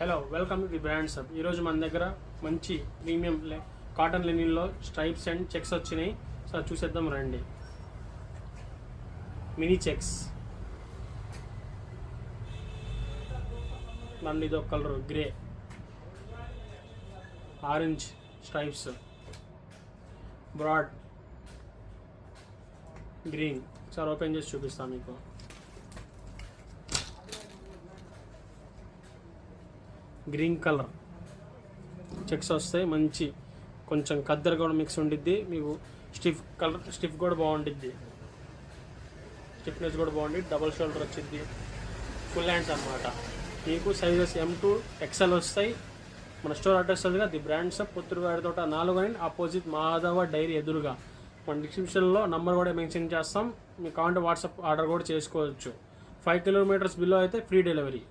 Hello welcome to the Brands Hub. ఈరోజు మన దగ్గర మంచి ప్రీమియం కాటన్ లెనిన్లో స్ట్రైప్స్ అండ్ చెక్స్ వచ్చినాయి. సో చూసేద్దాం రండి. మినీ చెక్స్, మళ్ళీ ఇదొక colour grey, orange stripes, broad green. Sir open చేసి చూపిస్తాను మీకు. గ్రీన్ కలర్ చెక్స్ వస్తాయి, మంచి కొంచెం ఖద్దరు కూడా మిక్స్ ఉండిద్ది. మీకు స్టిఫ్ కూడా బాగుండిద్ది, స్టిఫ్నెస్ కూడా బాగుండి. డబుల్ షోల్డర్ వచ్చింది, ఫుల్ హ్యాండ్స్ అన్నమాట. మీకు సైజెస్ M to XL వస్తాయి. మన స్టోర్ అడ్రస్ వదిగా ది బ్రాండ్స్ హబ్, పుత్తూరువారి తోట 4 ఆపోజిట్ మాధవ డైరీ ఎదురుగా. మన డిస్క్రిప్షన్లో నంబర్ కూడా మెన్షన్ చేస్తాం. మీకు కావాలంటే వాట్సాప్ ఆర్డర్ కూడా చేసుకోవచ్చు. 5 కిలోమీటర్స్ బిలో అయితే ఫ్రీ డెలివరీ.